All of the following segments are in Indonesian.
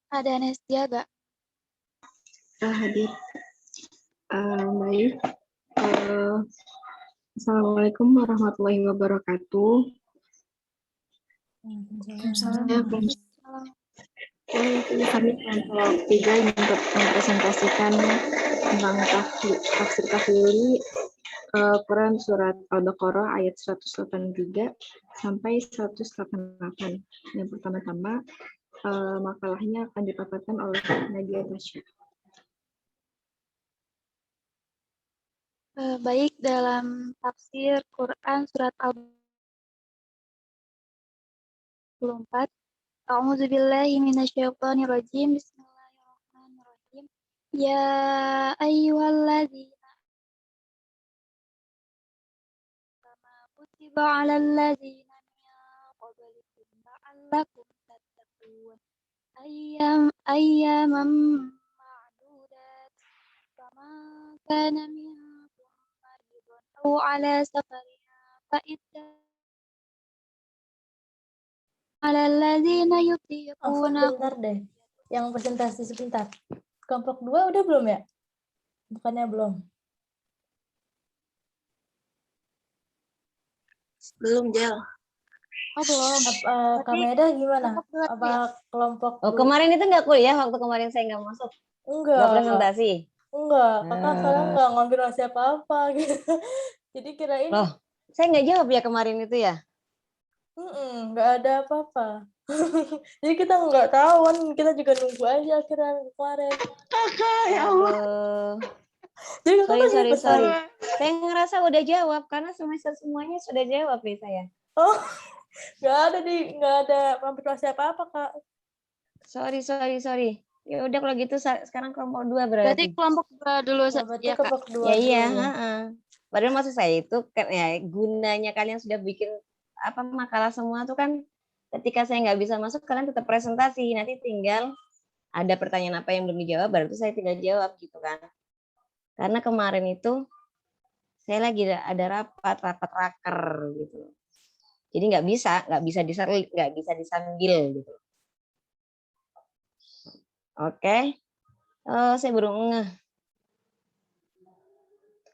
Ada Nestia gak? Hadir. Baik. Assalamualaikum warahmatullahi wabarakatuh. Kami kelompok 3 yang mempresentasikan tentang tafsir Kafili Quran surat Al-Baqarah ayat 183 sampai 188. Yang pertama-tama makalahnya akan dipaparkan oleh Nadia Tasya. Baik, dalam tafsir Quran surat Al-24. A'udzubillahi minasyaitonirrajim. Bismillahirrahmanirrahim. Ya ayyuhalladzina kama kutiba 'alal ladzina min qablikum la'allakum tattaqun. Ayyaman ma'dudat. Faman kana minkum maridan aw 'ala safarin fa iddatun 'alal ladzina yutiquna. Sebentar deh. Yang presentasi sebentar. Kelompok 2 udah belum ya? Bukannya belum? Belum, Jel. Oh, belum. Kameda gimana? Apa kelompok? Kemarin itu nggak kuliah waktu kemarin saya nggak masuk? Enggak. Nggak presentasi? Enggak. Kakak saya nggak ngambil rahasia apa-apa gitu. Jadi kirain. Loh, saya nggak jawab ya kemarin itu ya? Nggak ada apa-apa. Jadi kita nggak tahu kan, kita juga nunggu aja akhirnya kemarin. Ya Allah. Jadi Sorry. Saya ngerasa udah jawab karena semester semuanya sudah jawab nih saya. Oh, nggak ada pamfilasi apa-apa, Kak. Sorry. Ya udah kalau gitu sekarang kelompok 2 berarti. Berarti kelompok 2 dulu Ya, Kak. kelompok 2 ya iya, Padahal maksud saya itu kan ya gunanya kalian sudah bikin makalah semua tuh kan ketika saya nggak bisa masuk kalian tetap presentasi, nanti tinggal ada pertanyaan apa yang belum dijawab berarti saya tinggal jawab gitu kan. Karena kemarin itu saya lagi ada rapat raker gitu. Jadi nggak bisa disambil gitu. Oke. Saya baru ngeh.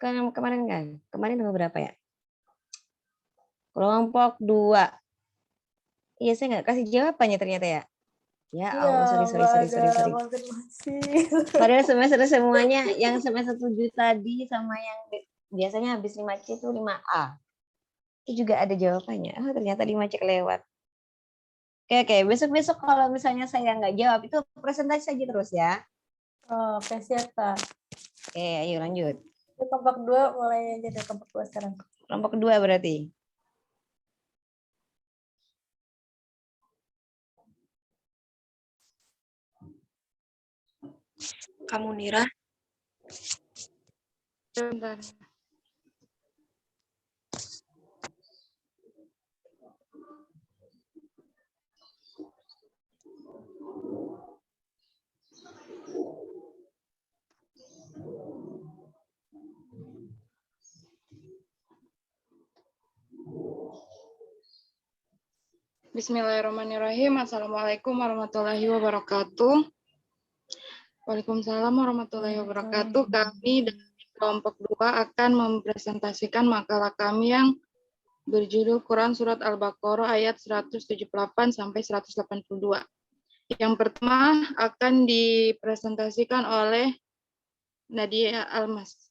Kemarin tanggal berapa ya? Kelompok 2. Iya, saya nggak kasih jawabannya ternyata ya. Ya Allah, sorry. Padahal semester semuanya yang semester 7 tadi sama yang biasanya habis 5C itu 5A. Itu juga ada jawabannya. Oh, ternyata 5C kelewat. Oke. Besok kalau misalnya saya nggak jawab itu presentasi saja terus ya. Oke, siap, Kak. Oke, ayo lanjut. Kelompok 2 mulai aja dari kelompok 2 sekarang. Kelompok 2 berarti. Kamu Nira. Bentar. Bismillahirrahmanirrahim. Assalamualaikum warahmatullahi wabarakatuh. Waalaikumsalam warahmatullahi wabarakatuh. Kami dari kelompok 2 akan mempresentasikan makalah kami yang berjudul Quran Surat Al-Baqarah ayat 178 sampai 182. Yang pertama akan dipresentasikan oleh Nadia Almas.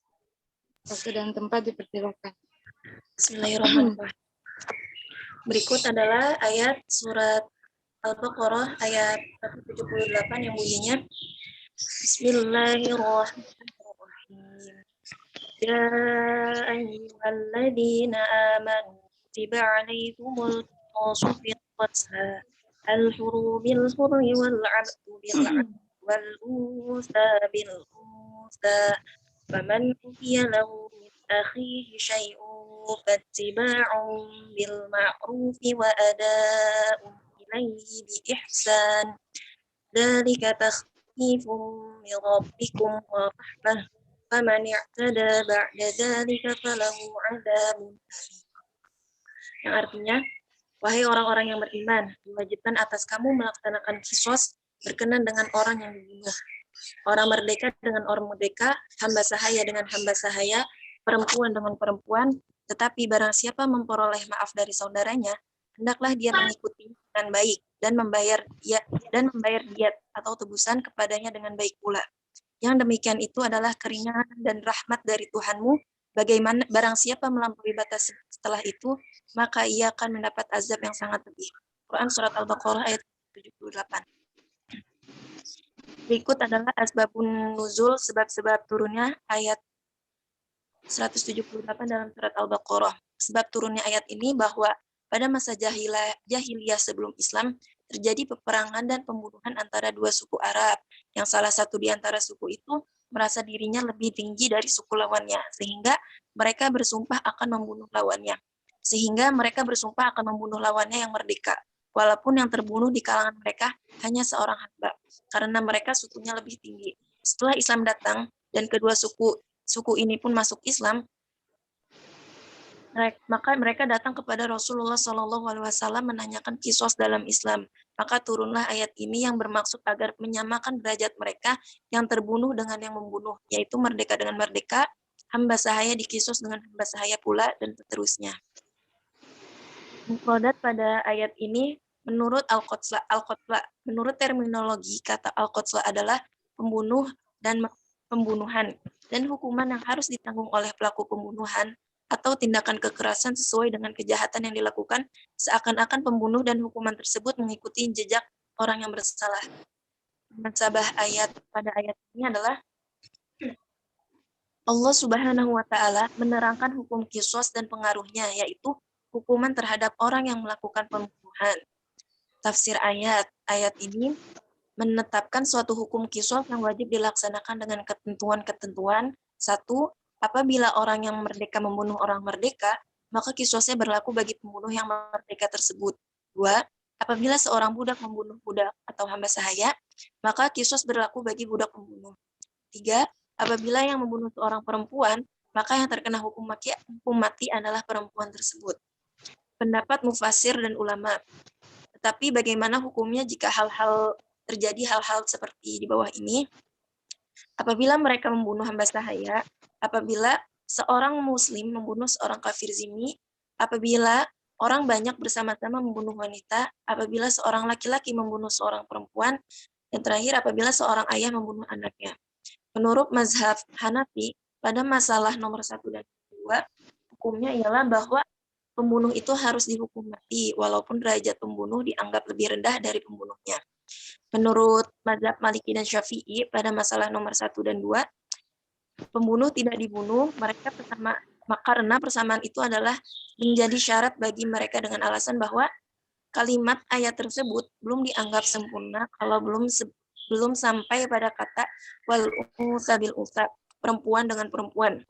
Waktu dan tempat dipersilakan. Bismillahirrahmanirrahim. Berikut adalah ayat surat Al-Baqarah ayat 178 yang bunyinya Bismillahirrahmanirrahim. Ya ayyuhalladzina amanu kutiba alaikumul qisasu fil qatla al-hurru bil hurri wal 'abdu bil 'abdi wal unsa bil unsa faman utiya lahu min akhihi syai'un fattiba'un bil ma'rufi wa ada'un ilaihi bi ihsan dzalika takhfifun min rabbikum wa rahmah faman i'tada ba'da dzalika falahu 'adzabun alim. Yang artinya, wahai orang-orang yang beriman, diwajibkan atas kamu melaksanakan qisas berkenan dengan orang yang dibunuh. Orang merdeka dengan orang merdeka, hamba sahaya dengan hamba sahaya, perempuan dengan perempuan, tetapi barang siapa memperoleh maaf dari saudaranya, hendaklah dia mengikuti dengan baik dan membayar diat atau tebusan kepadanya dengan baik pula. Yang demikian itu adalah keringanan dan rahmat dari Tuhanmu. Bagaimana barang siapa melampaui batas setelah itu, maka ia akan mendapat azab yang sangat pedih. Quran Surat Al-Baqarah ayat 78. Berikut adalah asbabun nuzul, sebab-sebab turunnya ayat 178 dalam Surat Al-Baqarah. Sebab turunnya ayat ini bahwa pada masa jahiliyah sebelum Islam, terjadi peperangan dan pembunuhan antara dua suku Arab, yang salah satu di antara suku itu merasa dirinya lebih tinggi dari suku lawannya, sehingga mereka bersumpah akan membunuh lawannya. Yang merdeka, walaupun yang terbunuh di kalangan mereka hanya seorang hamba, karena mereka sukunya lebih tinggi. Setelah Islam datang dan kedua suku ini pun masuk Islam, maka mereka datang kepada Rasulullah SAW menanyakan kisos dalam Islam. Maka turunlah ayat ini yang bermaksud agar menyamakan derajat mereka yang terbunuh dengan yang membunuh, yaitu merdeka dengan merdeka, hamba sahaya dikisos dengan hamba sahaya pula, dan seterusnya. Mufradat pada ayat ini menurut Al-Qotla, menurut terminologi kata Al-Qotla adalah pembunuh dan pembunuhan, dan hukuman yang harus ditanggung oleh pelaku pembunuhan atau tindakan kekerasan sesuai dengan kejahatan yang dilakukan, seakan-akan pembunuh dan hukuman tersebut mengikuti jejak orang yang bersalah. Munasabah ayat pada ayat ini adalah Allah Subhanahu wa Ta'ala menerangkan hukum qisas dan pengaruhnya, yaitu hukuman terhadap orang yang melakukan pembunuhan. Tafsir ayat ini menetapkan suatu hukum qisas yang wajib dilaksanakan dengan ketentuan-ketentuan. 1. Apabila orang yang merdeka membunuh orang merdeka, maka qisasnya berlaku bagi pembunuh yang merdeka tersebut. 2. Apabila seorang budak membunuh budak atau hamba sahaya, maka qisas berlaku bagi budak pembunuh. 3. Apabila yang membunuh seorang perempuan, maka yang terkena hukum mati adalah perempuan tersebut. Pendapat mufassir dan ulama. Tetapi bagaimana hukumnya jika terjadi hal-hal seperti di bawah ini? Apabila mereka membunuh hamba sahaya, apabila seorang muslim membunuh seorang kafir zimmi, apabila orang banyak bersama-sama membunuh wanita, apabila seorang laki-laki membunuh seorang perempuan, dan terakhir apabila seorang ayah membunuh anaknya. Menurut mazhab Hanafi, pada masalah nomor 1 dan 2, hukumnya ialah bahwa pembunuh itu harus dihukum mati, walaupun derajat pembunuh dianggap lebih rendah dari pembunuhnya. Menurut mazhab Maliki dan Syafi'i, pada masalah nomor 1 dan 2, pembunuh tidak dibunuh, karena persamaan itu adalah menjadi syarat bagi mereka dengan alasan bahwa kalimat ayat tersebut belum dianggap sempurna kalau belum sampai pada kata wal unsa bil unsa, perempuan dengan perempuan.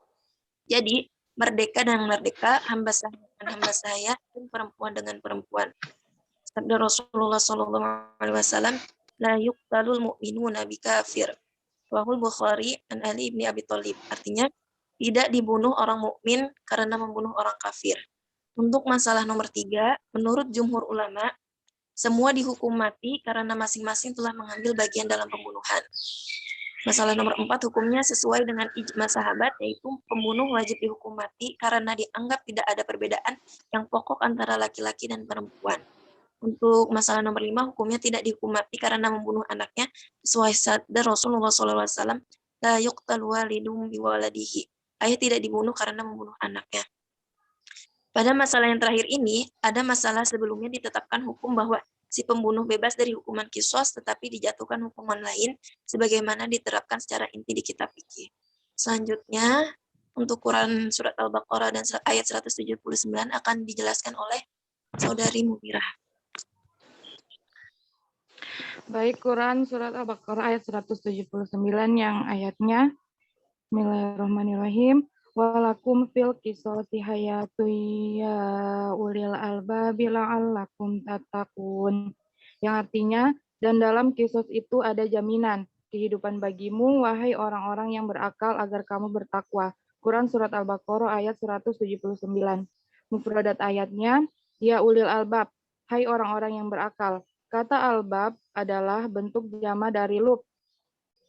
Jadi merdeka dengan merdeka, hamba sahaya dengan hamba sahaya, dan perempuan dengan perempuan. Sabda Rasulullah SAW, la yuqtalul mu'minuna bikafir. Wahul Bukhari an Ali ibni Abi Thalib. Artinya, tidak dibunuh orang mukmin karena membunuh orang kafir. Untuk masalah nomor 3, menurut jumhur ulama, semua dihukum mati karena masing-masing telah mengambil bagian dalam pembunuhan. Masalah nomor 4, hukumnya sesuai dengan ijma sahabat, yaitu pembunuh wajib dihukum mati karena dianggap tidak ada perbedaan yang pokok antara laki-laki dan perempuan. Untuk masalah nomor 5, hukumnya tidak dihukum mati karena membunuh anaknya, sesuai sabda Rasulullah SAW, la yuqtal walidun biwaladihi. Ayah tidak dibunuh karena membunuh anaknya. Pada masalah yang terakhir ini, ada masalah sebelumnya ditetapkan hukum bahwa si pembunuh bebas dari hukuman qisas tetapi dijatuhkan hukuman lain sebagaimana diterapkan secara inti di kitab fikih. Selanjutnya, untuk Quran Surat Al-Baqarah dan ayat 179 akan dijelaskan oleh Saudari Mumirah. Baik, Quran Surat Al-Baqarah ayat 179 yang ayatnya, Bismillahirrahmanirrahim. Walakum fil qisasi hayatu ya ulil albabi la'allakum tattaqun. Yang artinya, dan dalam kisos itu ada jaminan kehidupan bagimu, wahai orang-orang yang berakal, agar kamu bertakwa. Quran Surat Al-Baqarah ayat 179. Mufradat ayatnya, ya ulil albab, hai orang-orang yang berakal. Kata albab adalah bentuk jama dari lub,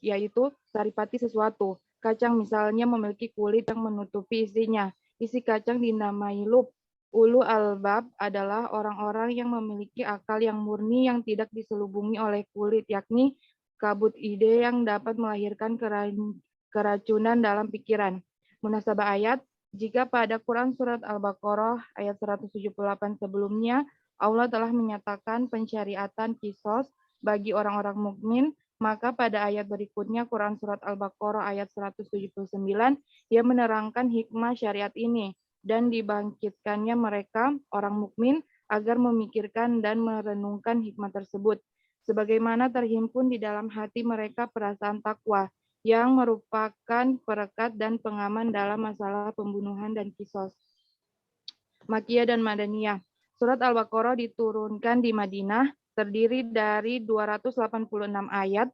yaitu saripati sesuatu. Kacang misalnya memiliki kulit yang menutupi isinya. Isi kacang dinamai lub. Ulu albab adalah orang-orang yang memiliki akal yang murni yang tidak diselubungi oleh kulit, yakni kabut ide yang dapat melahirkan keracunan dalam pikiran. Munasabah ayat, jika pada Quran Surat Al-Baqarah ayat 178 sebelumnya, Allah telah menyatakan pensyariatan kisos bagi orang-orang mukmin, maka pada ayat berikutnya Quran Surat Al-Baqarah ayat 179, ia menerangkan hikmah syariat ini dan dibangkitkannya mereka, orang mukmin, agar memikirkan dan merenungkan hikmah tersebut. Sebagaimana terhimpun di dalam hati mereka perasaan takwa, yang merupakan perekat dan pengaman dalam masalah pembunuhan dan kisos. Makkiyah dan Madaniyah. Surat Al-Baqarah diturunkan di Madinah, terdiri dari 286 ayat,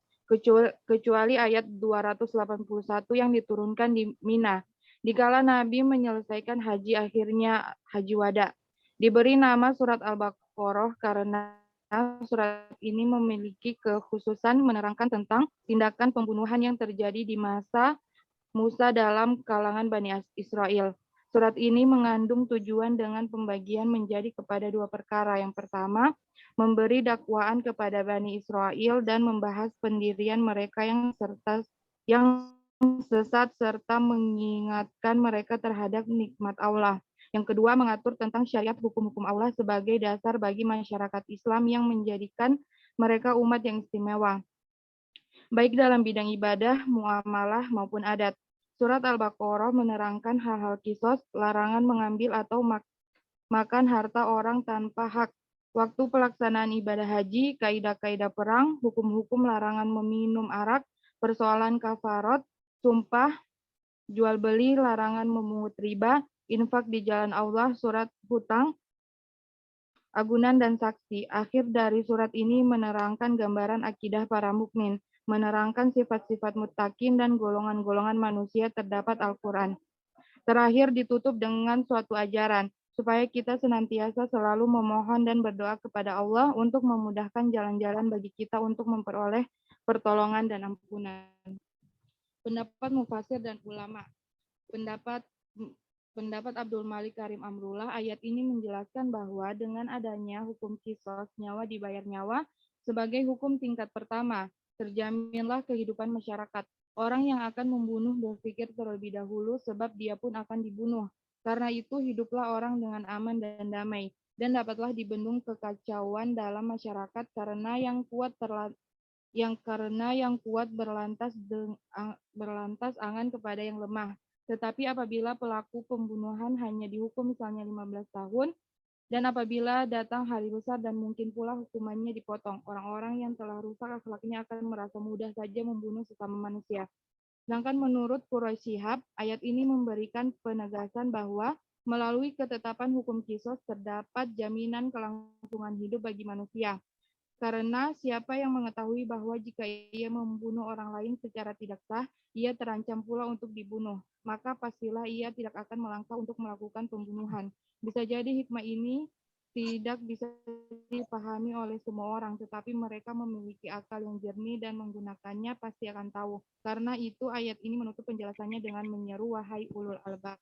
kecuali ayat 281 yang diturunkan di Mina. Dikala Nabi menyelesaikan haji akhirnya haji wada. Diberi nama surat Al-Baqarah karena surat ini memiliki kekhususan menerangkan tentang tindakan pembunuhan yang terjadi di masa Musa dalam kalangan Bani Israel. Surat ini mengandung tujuan dengan pembagian menjadi kepada dua perkara. Yang pertama, memberi dakwaan kepada Bani Israel dan membahas pendirian mereka yang sesat serta mengingatkan mereka terhadap nikmat Allah. Yang kedua, mengatur tentang syariat hukum-hukum Allah sebagai dasar bagi masyarakat Islam yang menjadikan mereka umat yang istimewa, baik dalam bidang ibadah, muamalah, maupun adat. Surat Al-Baqarah menerangkan hal-hal kisos, larangan mengambil atau makan harta orang tanpa hak, waktu pelaksanaan ibadah haji, kaidah-kaidah perang, hukum-hukum larangan meminum arak, persoalan kafarot, sumpah, jual beli, larangan memungut riba, infak di jalan Allah, surat hutang, agunan dan saksi. Akhir dari surat ini menerangkan gambaran akidah para mukmin, menerangkan sifat-sifat muttaqin dan golongan-golongan manusia terdapat Al-Quran. Terakhir ditutup dengan suatu ajaran, supaya kita senantiasa selalu memohon dan berdoa kepada Allah untuk memudahkan jalan-jalan bagi kita untuk memperoleh pertolongan dan ampunan. Pendapat mufasir dan ulama. Pendapat Abdul Malik Karim Amrullah, ayat ini menjelaskan bahwa dengan adanya hukum kisos, nyawa dibayar nyawa, sebagai hukum tingkat pertama, terjaminlah kehidupan masyarakat. Orang yang akan membunuh berpikir terlebih dahulu sebab dia pun akan dibunuh. Karena itu hiduplah orang dengan aman dan damai, dan dapatlah dibendung kekacauan dalam masyarakat karena yang kuat berlantas angan kepada yang lemah. Tetapi apabila pelaku pembunuhan hanya dihukum misalnya 15 tahun, dan apabila datang hari besar dan mungkin pula hukumannya dipotong, orang-orang yang telah rusak akhlaknya akan merasa mudah saja membunuh sesama manusia. Sedangkan menurut Quraisy Shihab, ayat ini memberikan penegasan bahwa melalui ketetapan hukum kisos terdapat jaminan kelangsungan hidup bagi manusia. Karena siapa yang mengetahui bahwa jika ia membunuh orang lain secara tidak sah, ia terancam pula untuk dibunuh, maka pastilah ia tidak akan melangkah untuk melakukan pembunuhan. Bisa jadi hikmah ini tidak bisa dipahami oleh semua orang, tetapi mereka memiliki akal yang jernih dan menggunakannya pasti akan tahu. Karena itu ayat ini menutup penjelasannya dengan menyeru, wahai ulul albab.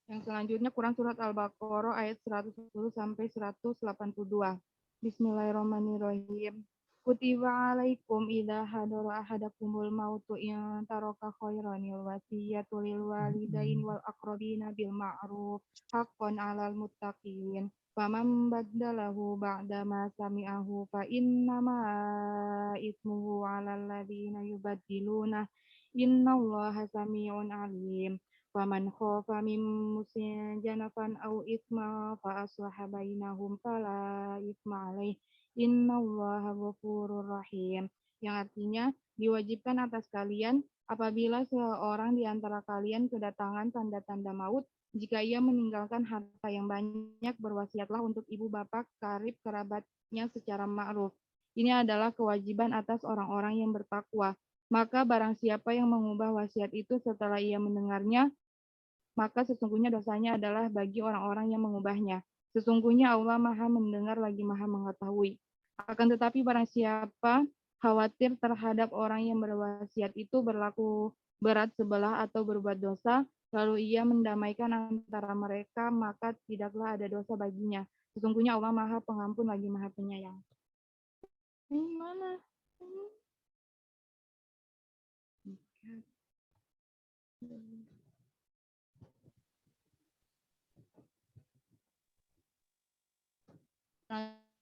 Yang selanjutnya Quran Surat Al-Baqarah ayat 110 sampai 182. Bismillahirrahmanirrahim. Kutiba alaikum idza hadara ahadakumul mautu in taraka khairanil wasiyatu lil walidain wal aqrabina bil ma'ruf haqqan 'alal muttaqin. Faman baddalahu ba'da ma sami'ahu fa innama ismuhu 'alal ladzina yubaddiluna innallaha sami'un 'alim. Faman khofa min musin janafan au isma fa aslaha bainahum fala isma alaih innallaha ghafurur rahim. Yang artinya diwajibkan atas kalian apabila seorang di antara kalian kedatangan tanda-tanda maut, jika ia meninggalkan harta yang banyak, berwasiatlah untuk ibu bapak karib kerabatnya secara ma'ruf. Ini adalah kewajiban atas orang-orang yang bertakwa. Maka barang siapa yang mengubah wasiat itu setelah ia mendengarnya, maka sesungguhnya dosanya adalah bagi orang-orang yang mengubahnya. Sesungguhnya Allah Maha mendengar lagi Maha mengetahui. Akan tetapi barang siapa khawatir terhadap orang yang berwasiat itu berlaku berat sebelah atau berbuat dosa, lalu ia mendamaikan antara mereka, maka tidaklah ada dosa baginya. Sesungguhnya Allah Maha Pengampun lagi Maha Penyayang. Ini mana?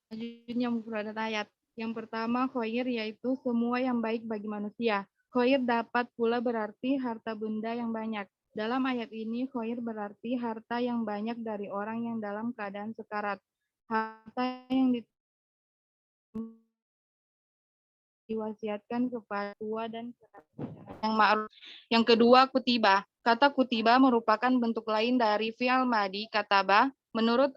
Selanjutnya mufradat ayat. Yang pertama khair, yaitu semua yang baik bagi manusia. Khair dapat pula berarti harta benda yang banyak. Dalam ayat ini khair berarti harta yang banyak dari orang yang dalam keadaan sekarat. Harta yang diwasiatkan kepada tua dan yang ma'ruf. Yang kedua kutiba. Kata kutiba merupakan bentuk lain dari fi'al madi kataba. Menurut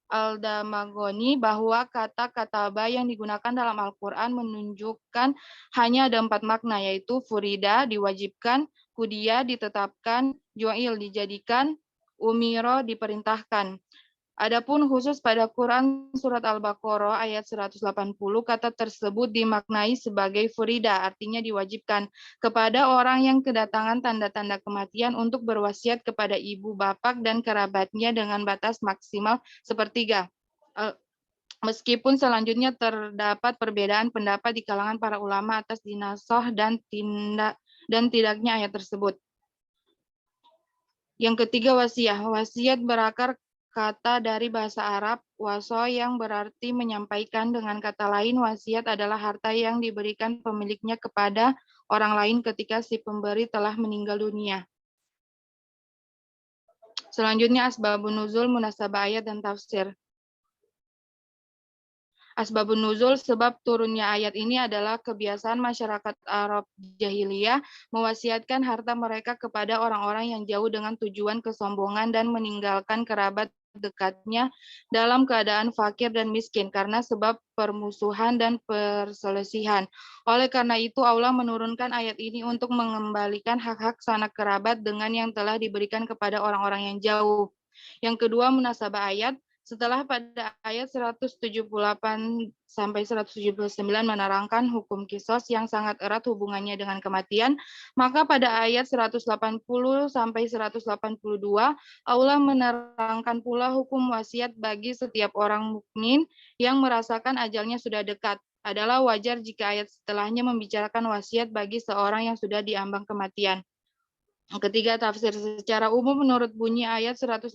Al-Damagoni bahwa kata kataba yang digunakan dalam Al-Quran menunjukkan hanya ada 4 makna, yaitu furida, diwajibkan, kudia, ditetapkan, ju'il, dijadikan, umiro, diperintahkan. Adapun khusus pada Quran surat Al-Baqarah ayat 180, kata tersebut dimaknai sebagai furida, artinya diwajibkan, kepada orang yang kedatangan tanda-tanda kematian untuk berwasiat kepada ibu, bapak, dan kerabatnya dengan batas maksimal sepertiga. Meskipun selanjutnya terdapat perbedaan pendapat di kalangan para ulama atas dinasah dan tidaknya ayat tersebut. Yang ketiga wasiat. Wasiat berakar kata dari bahasa Arab waso yang berarti menyampaikan. Dengan kata lain, wasiat adalah harta yang diberikan pemiliknya kepada orang lain ketika si pemberi telah meninggal dunia. Selanjutnya asbabun nuzul, munasabah ayat dan tafsir. Asbabun nuzul, sebab turunnya ayat ini adalah kebiasaan masyarakat Arab jahiliyah mewasiatkan harta mereka kepada orang-orang yang jauh dengan tujuan kesombongan dan meninggalkan kerabat dekatnya dalam keadaan fakir dan miskin karena sebab permusuhan dan perselisihan. Oleh karena itu Allah menurunkan ayat ini untuk mengembalikan hak-hak sanak kerabat dengan yang telah diberikan kepada orang-orang yang jauh. Yang kedua munasabah ayat. Setelah pada ayat 178 sampai 179 menerangkan hukum kisos yang sangat erat hubungannya dengan kematian, maka pada ayat 180 sampai 182 Allah menerangkan pula hukum wasiat bagi setiap orang mukmin yang merasakan ajalnya sudah dekat. Adalah wajar jika ayat setelahnya membicarakan wasiat bagi seorang yang sudah diambang kematian. Ketiga, tafsir secara umum menurut bunyi ayat 180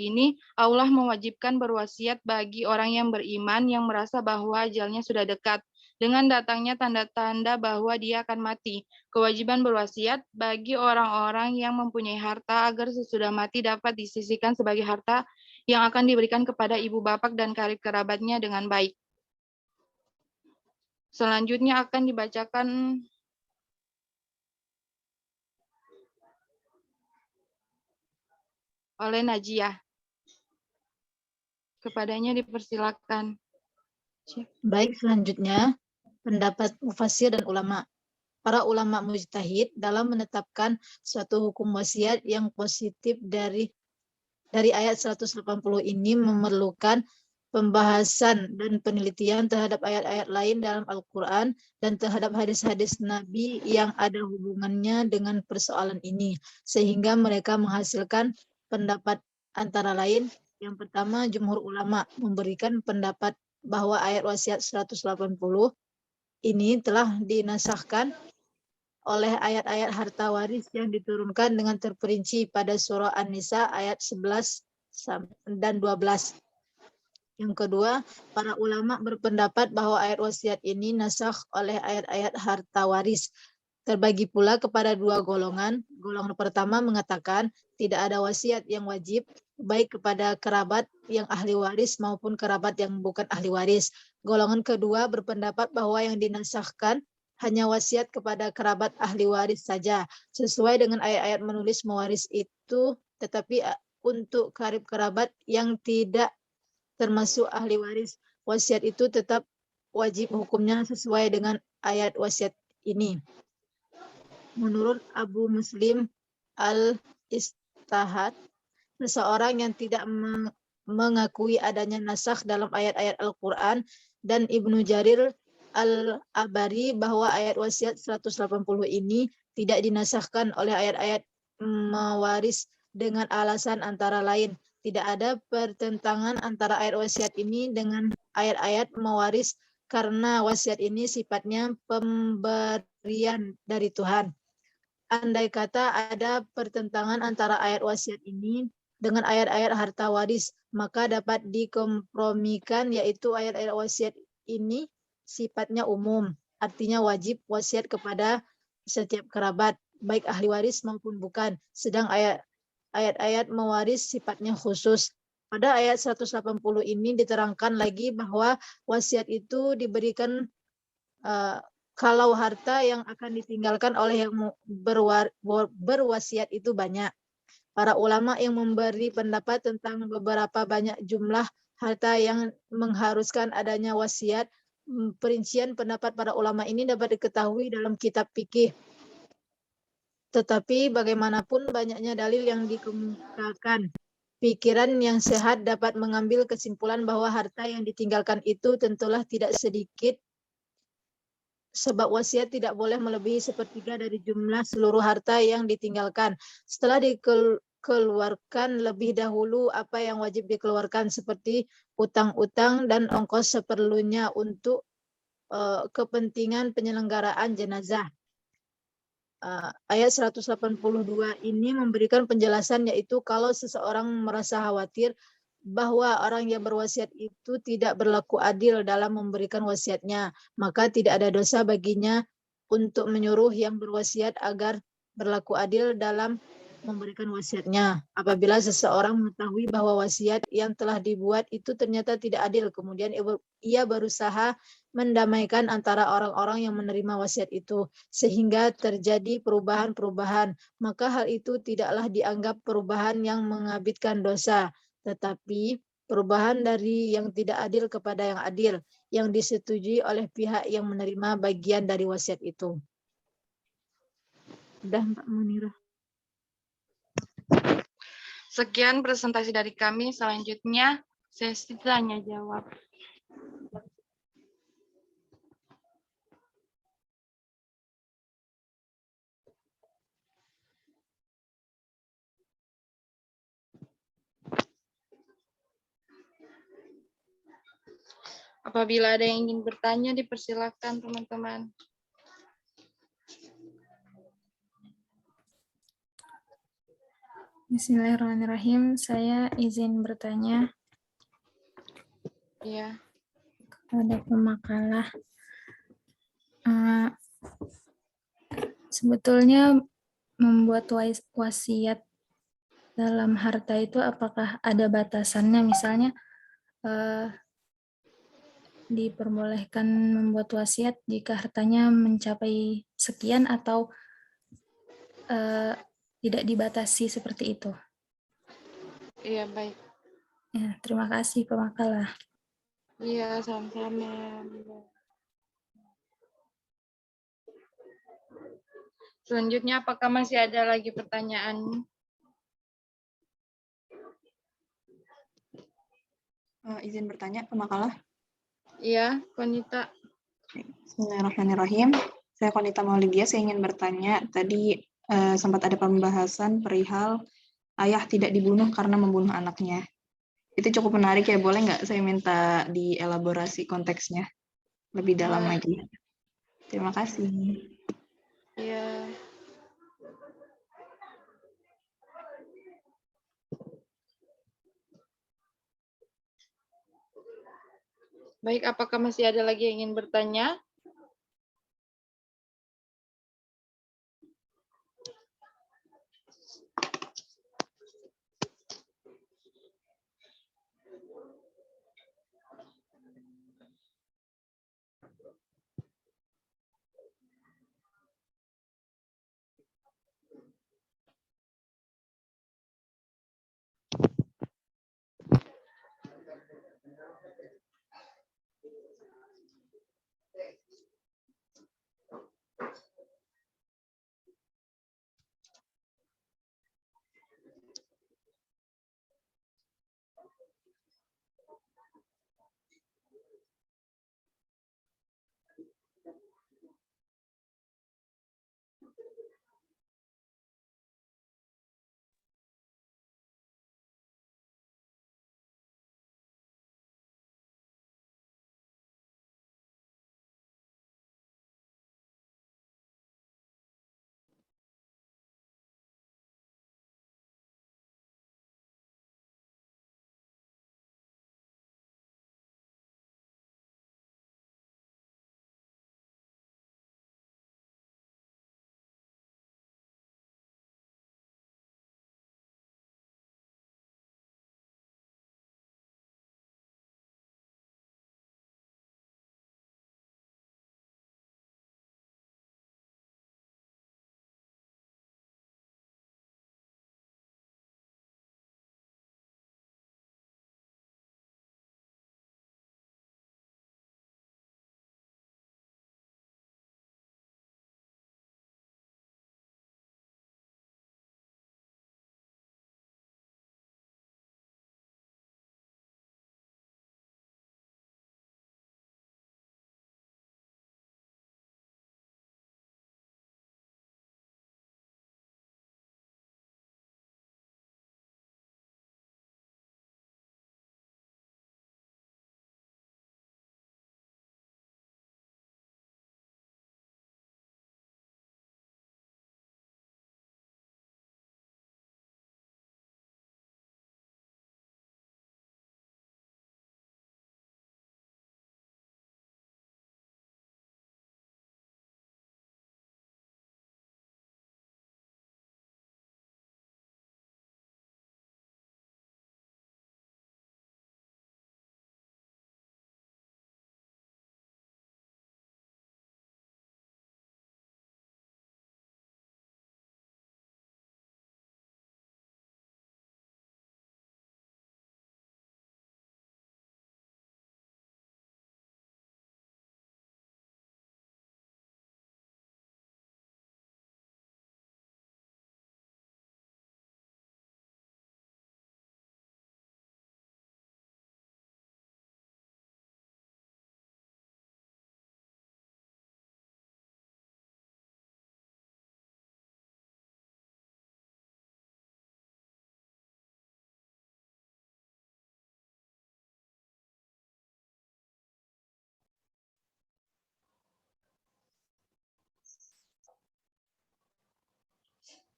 ini, Allah mewajibkan berwasiat bagi orang yang beriman yang merasa bahwa ajalnya sudah dekat. Dengan datangnya tanda-tanda bahwa dia akan mati. Kewajiban berwasiat bagi orang-orang yang mempunyai harta agar sesudah mati dapat disisihkan sebagai harta yang akan diberikan kepada ibu bapak dan karib kerabatnya dengan baik. Selanjutnya akan dibacakan oleh Najiyah. Kepadanya dipersilakan. Baik, selanjutnya pendapat mufassir dan ulama. Para ulama mujtahid dalam menetapkan suatu hukum wasiat yang positif dari ayat 180 ini memerlukan pembahasan dan penelitian terhadap ayat-ayat lain dalam Al-Quran dan terhadap hadis-hadis Nabi yang ada hubungannya dengan persoalan ini, sehingga mereka menghasilkan pendapat antara lain. Yang pertama, jumhur ulama memberikan pendapat bahwa ayat wasiat 180 ini telah dinasahkan oleh ayat-ayat harta waris yang diturunkan dengan terperinci pada surah An-Nisa ayat 11 dan 12. Yang kedua, para ulama berpendapat bahwa ayat wasiat ini nasakh oleh ayat-ayat harta waris. Terbagi pula kepada dua golongan. Golongan pertama mengatakan tidak ada wasiat yang wajib, baik kepada kerabat yang ahli waris maupun kerabat yang bukan ahli waris. Golongan kedua berpendapat bahwa yang dinasahkan hanya wasiat kepada kerabat ahli waris saja, sesuai dengan ayat-ayat menulis mewaris itu, tetapi untuk karib kerabat yang tidak termasuk ahli waris, wasiat itu tetap wajib hukumnya sesuai dengan ayat wasiat ini. Menurut Abu Muslim al-Istahad, seseorang yang tidak mengakui adanya nasakh dalam ayat-ayat Al-Quran, dan Ibnu Jarir Al-Abari bahwa ayat wasiat 180 ini tidak dinasahkan oleh ayat-ayat mewaris dengan alasan antara lain. Tidak ada pertentangan antara ayat wasiat ini dengan ayat-ayat mewaris karena wasiat ini sifatnya pemberian dari Tuhan. Andai kata ada pertentangan antara ayat wasiat ini dengan ayat-ayat harta waris, maka dapat dikompromikan, yaitu ayat-ayat wasiat ini sifatnya umum, artinya wajib wasiat kepada setiap kerabat, baik ahli waris maupun bukan. Sedang ayat-ayat mewaris sifatnya khusus. Pada ayat 180 ini diterangkan lagi bahwa wasiat itu diberikan kalau harta yang akan ditinggalkan oleh yang berwasiat itu banyak. Para ulama yang memberi pendapat tentang beberapa banyak jumlah harta yang mengharuskan adanya wasiat, perincian pendapat para ulama ini dapat diketahui dalam kitab fikih. Tetapi bagaimanapun banyaknya dalil yang dikemukakan, pikiran yang sehat dapat mengambil kesimpulan bahwa harta yang ditinggalkan itu tentulah tidak sedikit, sebab wasiat tidak boleh melebihi sepertiga dari jumlah seluruh harta yang ditinggalkan. Setelah dikeluarkan lebih dahulu apa yang wajib dikeluarkan seperti utang-utang dan ongkos seperlunya untuk kepentingan penyelenggaraan jenazah. Ayat 182 ini memberikan penjelasan, yaitu kalau seseorang merasa khawatir bahwa orang yang berwasiat itu tidak berlaku adil dalam memberikan wasiatnya, maka tidak ada dosa baginya untuk menyuruh yang berwasiat agar berlaku adil dalam memberikan wasiatnya. Apabila seseorang mengetahui bahwa wasiat yang telah dibuat itu ternyata tidak adil, kemudian ia berusaha mendamaikan antara orang-orang yang menerima wasiat itu, sehingga terjadi perubahan-perubahan, maka hal itu tidaklah dianggap perubahan yang mengabitkan dosa, tetapi perubahan dari yang tidak adil kepada yang adil, yang disetujui oleh pihak yang menerima bagian dari wasiat itu. Udah, Mbak Munirah. Sekian presentasi dari kami. Selanjutnya sesi tanya jawab. Apabila ada yang ingin bertanya, dipersilakan teman-teman. Bismillahirrahmanirrahim. Saya izin bertanya Iya. kepada pemakalah. Sebetulnya membuat wasiat dalam harta itu apakah ada batasannya? Misalnya diperbolehkan membuat wasiat jika hartanya mencapai sekian atau tidak dibatasi seperti itu. Iya, baik. Ya, terima kasih pemakalah. Iya, sama-sama. Selanjutnya, apakah masih ada lagi pertanyaan? Izin bertanya, pemakalah. Iya, Konita. Bismillahirrahmanirrahim. Saya Konita Maulidia, saya ingin bertanya. Tadi sempat ada pembahasan perihal ayah tidak dibunuh karena membunuh anaknya. Itu cukup menarik ya, boleh nggak saya minta dielaborasi konteksnya lebih dalam lagi? Terima kasih. Iya. Baik, apakah masih ada lagi yang ingin bertanya?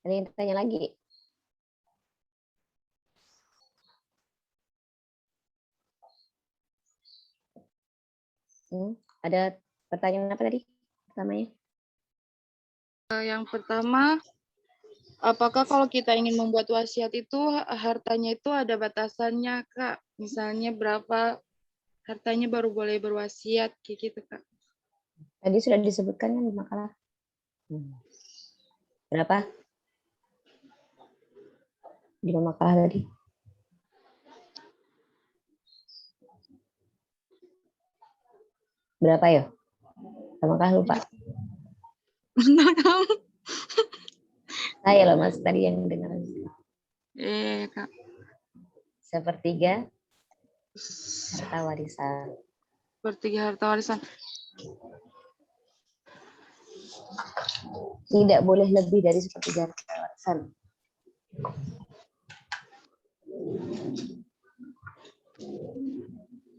Ada yang tanya lagi? Ada pertanyaan apa tadi pertamanya? Yang pertama, apakah kalau kita ingin membuat wasiat itu hartanya itu ada batasannya, Kak? Misalnya berapa hartanya baru boleh berwasiat, kayak gitu, Kak? Tadi sudah disebutkan kan di makalah. Berapa? Di makalah tadi. Berapa ya? Makalah lupa. Saya loh Mas tadi yang dengar. Kak. 1/3 harta warisan. 1/3 harta warisan. Tidak boleh lebih dari 1/3 harta warisan.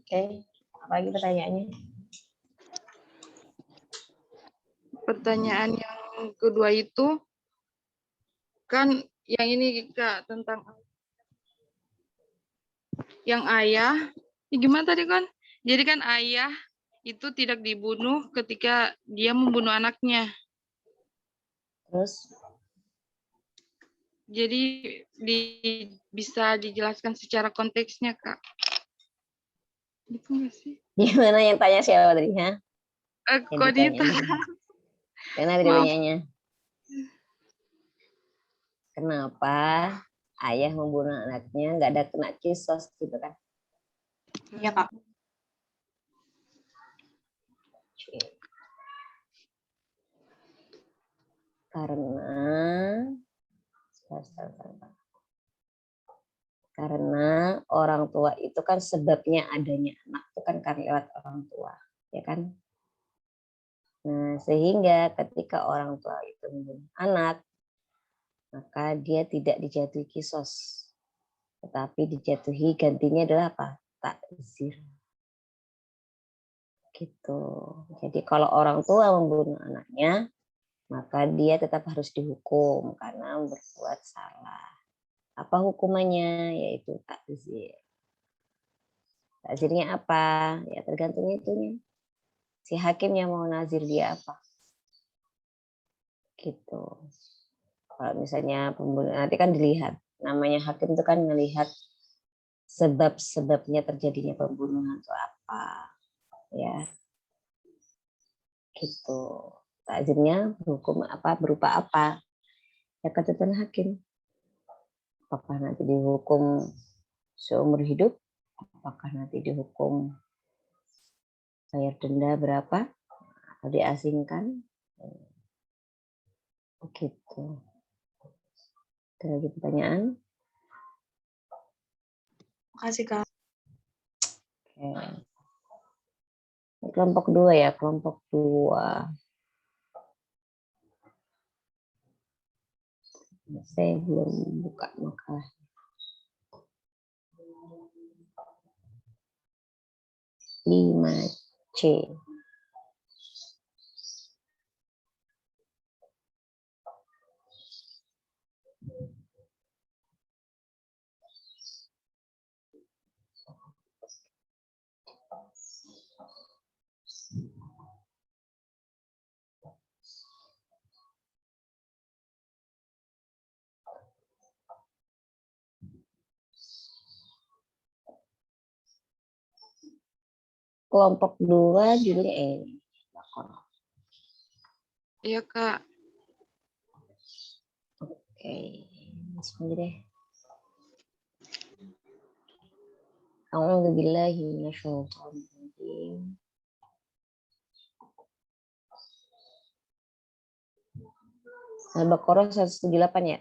Oke, apa lagi pertanyaannya? Pertanyaan yang kedua itu, kan yang ini Kak, tentang yang ayah, gimana tadi kan? Jadi kan ayah itu tidak dibunuh ketika dia membunuh anaknya. Terus? Jadi bisa dijelaskan secara konteksnya, Kak. Gitu nggak sih? Gimana yang tanya siapa tadi? Ha? Kok ditanya? Karena ditanyanya. Kenapa ayah membunuh anaknya nggak ada kena kisos gitu kan? Iya, Kak. Karena orang tua itu kan sebabnya adanya anak itu kan karena lewat orang tua, ya kan? Nah, sehingga ketika orang tua itu membunuh anak, maka dia tidak dijatuhi kisos, tetapi dijatuhi gantinya adalah apa? Takzir. Gitu. Jadi kalau orang tua membunuh anaknya, maka dia tetap harus dihukum karena berbuat salah. Apa hukumannya? Yaitu takzir. Takzirnya apa? Ya tergantung itunya. Si hakimnya mau nazir dia apa. Gitu. Kalau misalnya pembunuh, nanti kan dilihat. Namanya hakim itu kan melihat sebab-sebabnya terjadinya pembunuhan itu apa. Ya. Gitu. Takzirnya hukum apa, berupa apa? Ya ketentuan hakim. Apakah nanti dihukum seumur hidup? Apakah nanti dihukum bayar denda berapa? Atau diasingkan? Begitu. Ada lagi pertanyaan? Makasih, Kak. Oke. Kelompok 2 ya, kelompok 2. Saya belum buka makalah. 5C. Kelompok 2 judulnya ini. Iya, Kak. Oke, langsung aja deh. A'udzu billahi minasyaitonir rajim. Al-Baqarah 178 ya?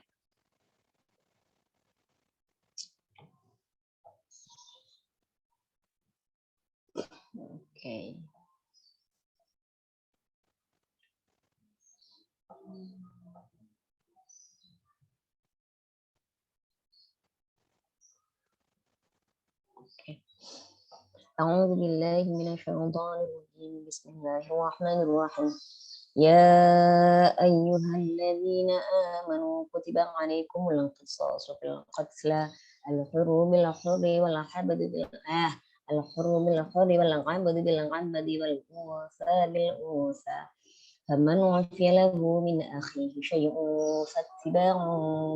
Oke. A'udzu billahi minasyaitonir rajim. Bismillahirrahmanirrahim. يا أيها الذين آمنوا كتب عليكم القصاص في القتلى الحر بالحر والعبد الحر بالحر والعبد بالعبد والأنثى بالأنثى فمن عفي له من أخيه شيء فاتباع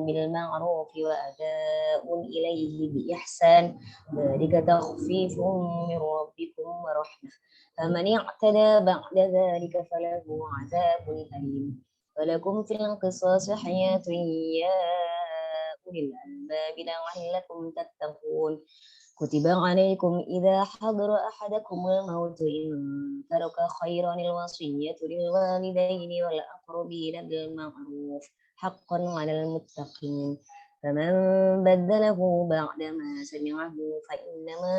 بالمعروف وأداء إليه بإحسان ذلك تخفيف من ربكم ورحمة فمن اعتدى بعد ذلك فله عذاب أليم ولكم في القصاص حياة يا أولي الألباب لعلكم تتقون كتب عليكم إذا حضر أحدكم الموت إن ترك خيرا الوصية للوالدين والأقربين بالمعروف حقا على المتقين فمن بدله بعدما سمعه فإنما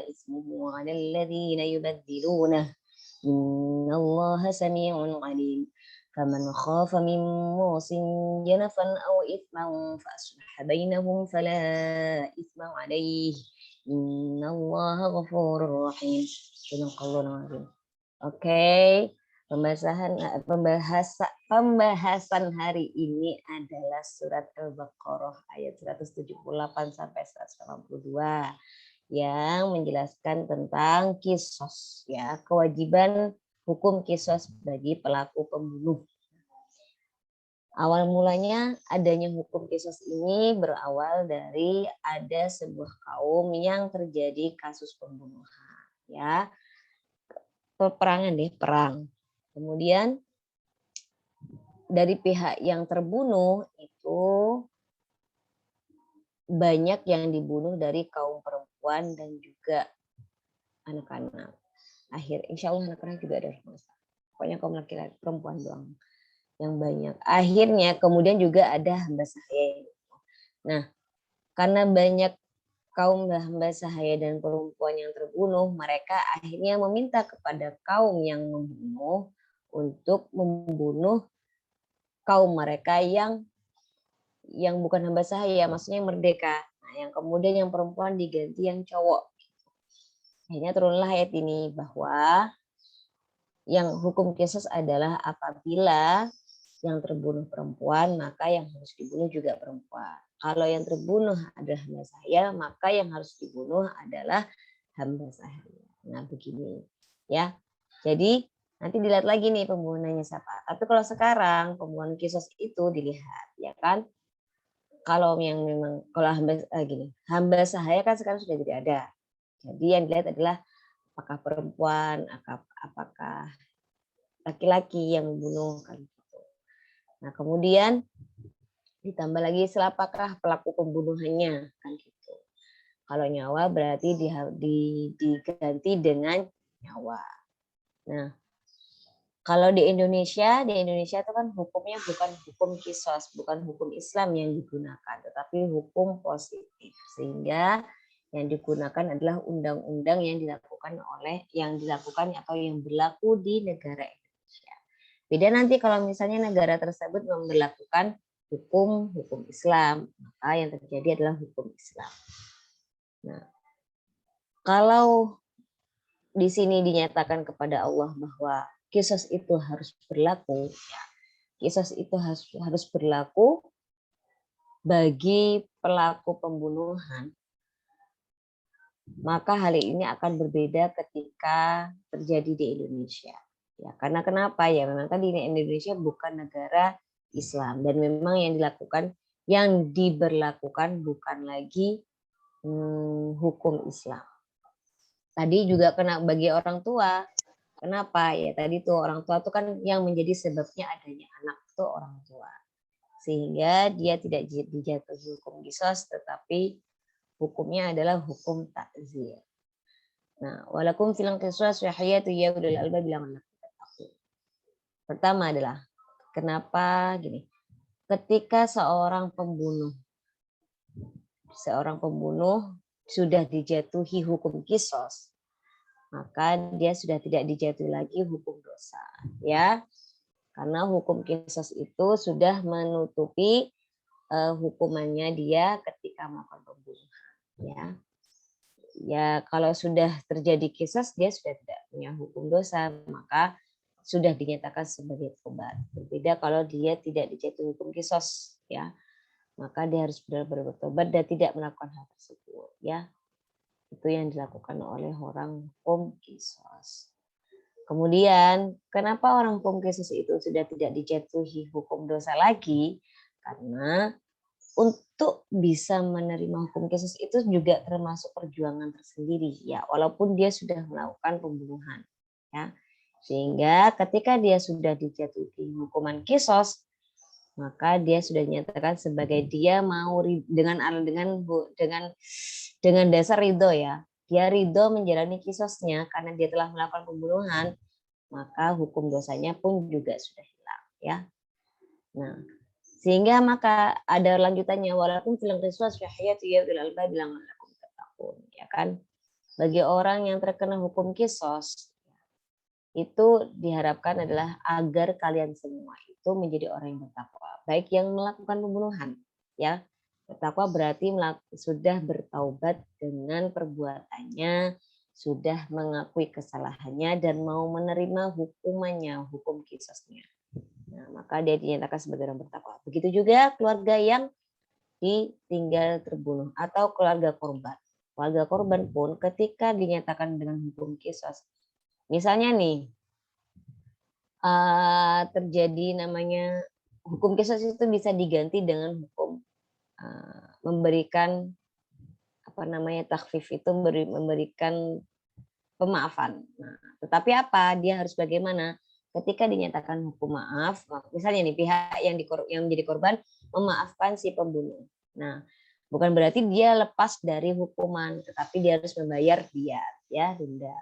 إثمه على الذين يبدلونه إن الله سميع عليم فمن خاف من موص جنفا أو إثما فأصلح بينهم فلا إثم عليه Inna Allah ghafurur rahim. Oke, pembahasan hari ini adalah surat Al-Baqarah ayat 178 sampai 182 yang menjelaskan tentang kisos, ya, kewajiban hukum kisos bagi pelaku pembunuh. Awal mulanya adanya hukum kisos ini berawal dari ada sebuah kaum yang terjadi kasus pembunuhan, ya, peperangan deh, perang. Kemudian dari pihak yang terbunuh itu banyak yang dibunuh dari kaum perempuan dan juga anak-anak. Insya Allah anak-anak juga ada, pokoknya kaum laki-laki, perempuan doang yang banyak. Akhirnya kemudian juga ada hamba sahaya. Nah, karena banyak kaum hamba sahaya dan perempuan yang terbunuh, mereka akhirnya meminta kepada kaum yang membunuh untuk membunuh kaum mereka yang bukan hamba sahaya, maksudnya yang merdeka. Nah, yang kemudian yang perempuan diganti yang cowok. Akhirnya turunlah ayat ini bahwa yang hukum kisos adalah apabila yang terbunuh perempuan, maka yang harus dibunuh juga perempuan. Kalau yang terbunuh adalah hamba sahaya, maka yang harus dibunuh adalah hamba sahaya. Nah, begini, ya. Jadi nanti dilihat lagi nih pembunuhannya siapa. Tapi kalau sekarang pembunuhan kisos itu dilihat, ya kan? Kalau yang memang hamba sahaya kan sekarang sudah tidak ada. Jadi yang dilihat adalah apakah perempuan, apakah laki-laki yang membunuh kan. Nah, kemudian ditambah lagi apakah pelaku pembunuhannya kan gitu. Kalau nyawa berarti diganti dengan nyawa. Nah, kalau di Indonesia itu kan hukumnya bukan hukum kisos, bukan hukum Islam yang digunakan, tetapi hukum positif. Sehingga yang digunakan adalah undang-undang yang dilakukan atau yang berlaku di negara Indonesia. Beda nanti kalau misalnya negara tersebut memberlakukan hukum Islam, maka yang terjadi adalah hukum Islam. Nah, kalau di sini dinyatakan kepada Allah bahwa kisos itu harus berlaku, ya, kisos itu harus berlaku bagi pelaku pembunuhan, maka hal ini akan berbeda ketika terjadi di Indonesia. Ya, karena kenapa? Ya memang tadi Indonesia bukan negara Islam dan memang yang diberlakukan bukan lagi hukum Islam. Tadi juga kena bagi orang tua. Kenapa? Ya tadi tuh orang tua tuh kan yang menjadi sebabnya adanya anak itu orang tua. Sehingga dia tidak dijatuhi hukum kisos, tetapi hukumnya adalah hukum takzir. Nah, walakum fil qisas hayatu ya ulil albab bilang. Pertama adalah kenapa gini? Ketika seorang pembunuh sudah dijatuhi hukum kisos, maka dia sudah tidak dijatuhi lagi hukum dosa, ya. Karena hukum kisos itu sudah menutupi hukumannya dia ketika melakukan pembunuhan, ya. Ya, kalau sudah terjadi kisos dia sudah tidak punya hukum dosa, maka sudah dinyatakan sebagai tobat. Berbeda kalau dia tidak dijatuhi hukum kisos, ya. Maka dia harus benar-benar bertobat dan tidak melakukan hal tersebut, ya. Itu yang dilakukan oleh orang hukum kisos. Kemudian, kenapa orang hukum kisos itu sudah tidak dijatuhi hukum dosa lagi? Karena untuk bisa menerima hukum kisos itu juga termasuk perjuangan tersendiri, ya, walaupun dia sudah melakukan pembunuhan, ya. Sehingga ketika dia sudah dijatuhi hukuman kisos, maka dia sudah dinyatakan sebagai dia mau dengan dasar ridho, ya. Dia ridho menjalani kisosnya karena dia telah melakukan pembunuhan, maka hukum dosanya pun juga sudah hilang, ya. Nah, sehingga maka ada lanjutannya, walaupun film qisas syahiyatu ya ulil albab bilang lakum tattaqun, ya kan. Bagi orang yang terkena hukum kisos itu diharapkan adalah agar kalian semua itu menjadi orang yang bertakwa, baik yang melakukan pembunuhan, ya. Bertakwa berarti sudah bertaubat dengan perbuatannya, sudah mengakui kesalahannya dan mau menerima hukumannya, hukum kisosnya. Nah, maka dia dinyatakan sebagai orang bertakwa. Begitu juga keluarga yang ditinggal terbunuh atau keluarga korban. Keluarga korban pun ketika dinyatakan dengan hukum kisos, misalnya nih terjadi namanya hukum kisos itu bisa diganti dengan hukum memberikan takhfif, itu memberikan pemaafan. Nah, tetapi apa? Dia harus bagaimana? Ketika dinyatakan hukum maaf, misalnya nih pihak yang menjadi korban memaafkan si pembunuh. Nah, bukan berarti dia lepas dari hukuman, tetapi dia harus membayar diat, ya, denda.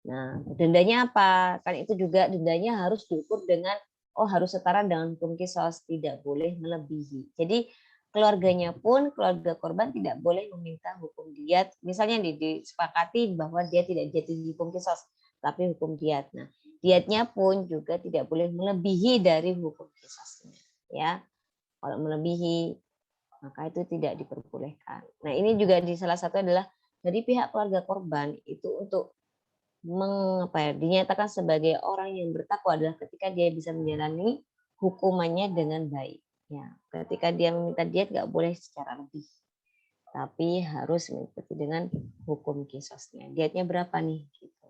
Nah, dendanya apa? Kan itu juga dendanya harus diukur dengan harus setara dengan hukum kisos, tidak boleh melebihi. Jadi keluarganya pun, keluarga korban tidak boleh meminta hukum diat. Misalnya disepakati bahwa dia tidak jatuh hukum kisos, tapi hukum diat. Nah, diatnya pun juga tidak boleh melebihi dari hukum kisosnya, ya. Kalau melebihi, maka itu tidak diperbolehkan. Nah, ini juga di salah satu adalah dari pihak keluarga korban itu untuk dinyatakan sebagai orang yang bertakwa adalah ketika dia bisa menjalani hukumannya dengan baik. Ya, ketika dia meminta diat nggak boleh secara lebih, tapi harus mengikuti dengan hukum kisosnya. Diatnya berapa nih? Gitu.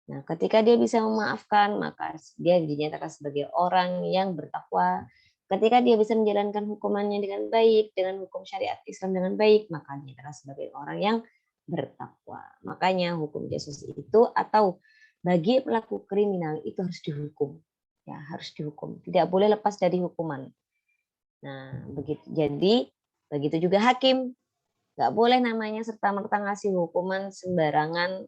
Nah, ketika dia bisa memaafkan, maka dia dinyatakan sebagai orang yang bertakwa. Ketika dia bisa menjalankan hukumannya dengan baik, dengan hukum syariat Islam dengan baik, maka dinyatakan sebagai orang yang bertakwa. Makanya hukum kisos itu atau bagi pelaku kriminal itu harus dihukum. Ya, harus dihukum. Tidak boleh lepas dari hukuman. Nah, begitu juga hakim. Nggak boleh namanya serta-merta ngasih hukuman sembarangan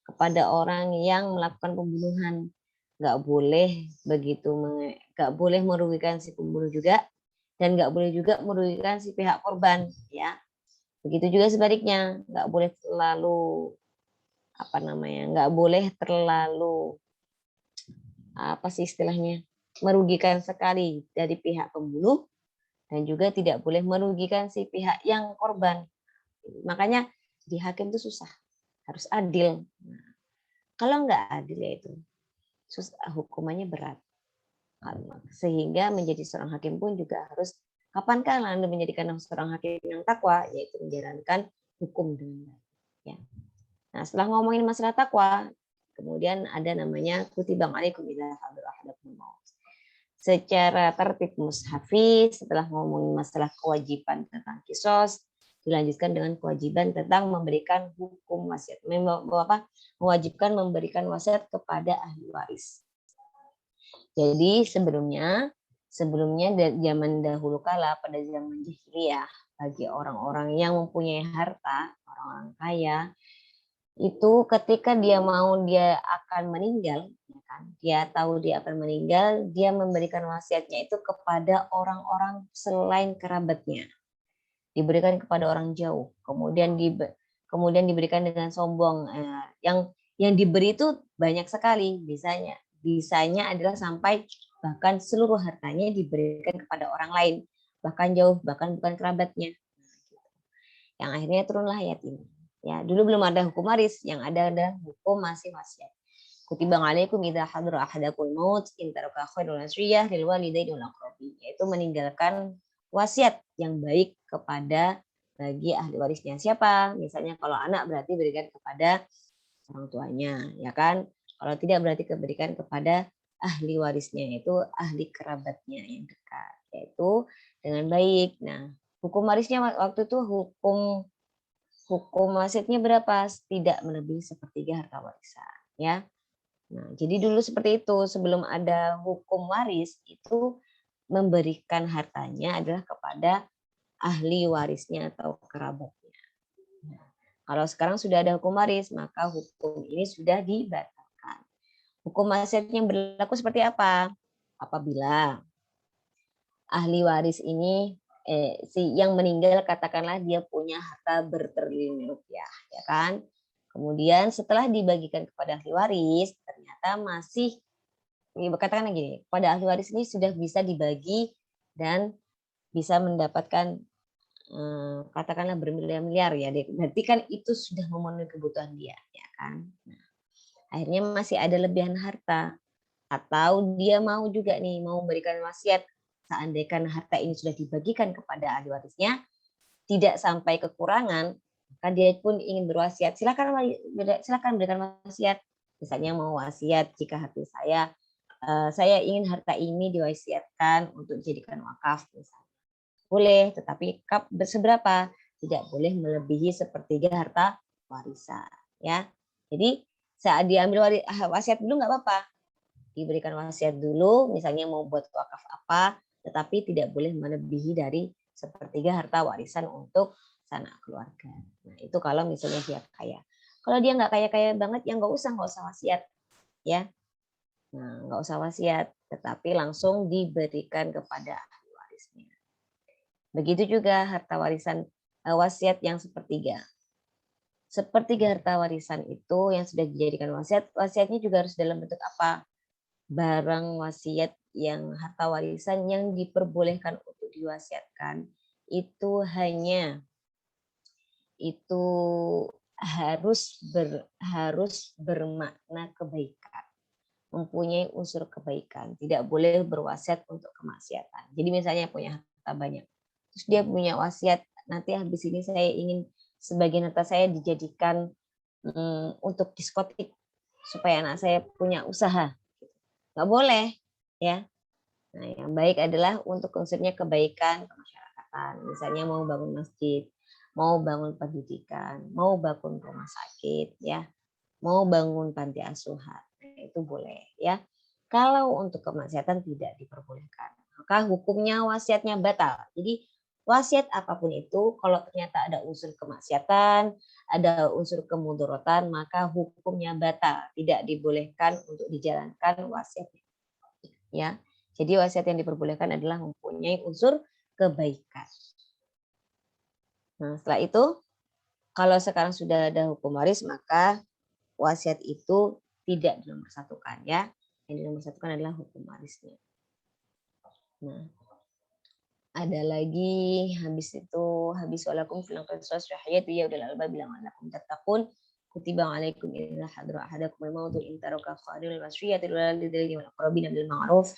kepada orang yang melakukan pembunuhan. Nggak boleh begitu, nggak boleh merugikan si pembunuh juga, dan nggak boleh juga merugikan si pihak korban, ya. Begitu juga sebaliknya, nggak boleh terlalu nggak boleh terlalu merugikan sekali dari pihak pembunuh, dan juga tidak boleh merugikan si pihak yang korban. Makanya di hakim itu susah, harus adil. Nah, kalau nggak adil ya itu hukumannya berat. Sehingga menjadi seorang hakim pun juga harus kapankah Anda menjadikan seorang hakim yang takwa, yaitu menjalankan hukum dengan baik. Ya. Nah, setelah ngomongin masalah takwa, kemudian ada namanya kutiba alaikum idza hadara ahadakumul maut. Secara tertib mushafi, setelah ngomongin masalah kewajiban tentang kisos, dilanjutkan dengan kewajiban tentang memberikan hukum wasiat, mewajibkan memberikan wasiat kepada ahli waris. Jadi sebelumnya zaman dahulu kala, pada zaman jahiliyah, bagi orang-orang yang mempunyai harta, orang-orang kaya, itu ketika dia akan meninggal, ya kan, dia tahu dia akan meninggal, dia memberikan wasiatnya itu kepada orang-orang selain kerabatnya. Diberikan kepada orang jauh, kemudian diberikan dengan sombong. Yang diberi itu banyak sekali, bisanya adalah sampai bahkan seluruh hartanya diberikan kepada orang lain, bahkan jauh, bahkan bukan kerabatnya. Yang akhirnya turunlah ayat ini. Ya, dulu belum ada hukum waris, yang ada hukum masih wasiat. Kutiba alaikum idza hadara ahadakumul maut in taraka khairul wasiyah lil walidaini wal aqrabin, yaitu meninggalkan wasiat yang baik kepada bagi ahli warisnya. Siapa? Misalnya kalau anak berarti berikan kepada orang tuanya, ya kan? Kalau tidak berarti berikan kepada ahli warisnya, yaitu ahli kerabatnya yang dekat, yaitu dengan baik. Nah, hukum warisnya waktu itu hukum wasiatnya berapa? Tidak melebihi sepertiga harta warisan, ya. Nah, jadi dulu seperti itu, sebelum ada hukum waris itu memberikan hartanya adalah kepada ahli warisnya atau kerabatnya. Nah, kalau sekarang sudah ada hukum waris, maka hukum ini sudah dibatalkan. Hukum wasiat yang berlaku seperti apa? Apabila ahli waris ini si yang meninggal, katakanlah dia punya harta bertriliun rupiah, ya kan? Kemudian setelah dibagikan kepada ahli waris, ternyata masih, katakanlah gini, pada ahli waris ini sudah bisa dibagi dan bisa mendapatkan katakanlah bermiliar-miliar ya, berarti kan itu sudah memenuhi kebutuhan dia, ya kan? Nah, akhirnya masih ada lebihan harta, atau dia mau juga nih mau memberikan wasiat, seandainya harta ini sudah dibagikan kepada ahli warisnya, tidak sampai kekurangan, maka dia pun ingin berwasiat, silakan berikan wasiat. Misalnya mau wasiat, jika hati saya ingin harta ini diwasiatkan untuk dijadikan wakaf misalnya. Boleh, tetapi seberapa? Tidak boleh melebihi sepertiga harta warisan, ya. Jadi saat diambil wasiat dulu nggak apa-apa, diberikan wasiat dulu, misalnya mau buat wakaf apa, tetapi tidak boleh melebihi dari sepertiga harta warisan untuk sanak keluarga. Nah, itu kalau misalnya dia kaya. Kalau dia nggak kaya-kaya banget, ya nggak usah wasiat, ya. Nah, nggak usah wasiat, tetapi langsung diberikan kepada ahli warisnya. Begitu juga harta warisan wasiat yang sepertiga. Sepertiga harta warisan itu yang sudah dijadikan wasiat, wasiatnya juga harus dalam bentuk apa? Barang wasiat yang harta warisan yang diperbolehkan untuk diwasiatkan itu harus bermakna kebaikan, mempunyai unsur kebaikan, tidak boleh berwasiat untuk kemaksiatan. Jadi misalnya punya harta banyak, terus dia punya wasiat, nanti habis ini saya ingin sebagian harta saya dijadikan untuk diskotik supaya anak saya punya usaha, nggak boleh, ya. Nah, yang baik adalah untuk unsurnya kebaikan kemasyarakatan, misalnya mau bangun masjid, mau bangun pendidikan, mau bangun rumah sakit, ya, mau bangun panti asuhan, itu boleh, ya. Kalau untuk kemaksiatan tidak diperbolehkan, maka hukumnya wasiatnya batal. Jadi wasiat apapun itu, kalau ternyata ada unsur kemaksiatan, ada unsur kemudorotan, maka hukumnya batal, tidak dibolehkan untuk dijalankan wasiatnya, ya. Jadi wasiat yang diperbolehkan adalah mempunyai unsur kebaikan. Nah, setelah itu, kalau sekarang sudah ada hukum waris, maka wasiat itu tidak dinomorsatukan, ya. Yang dinomorsatukan adalah hukum warisnya. Nah, ada lagi, habis walakum fil qisas hayatu ya udal albab bilang alakum tattaqun kutiba alaikum idza hadara ahadakum al-maut in taraka khairul wasiyati lil walidaini wal aqrabin bil ma'ruf.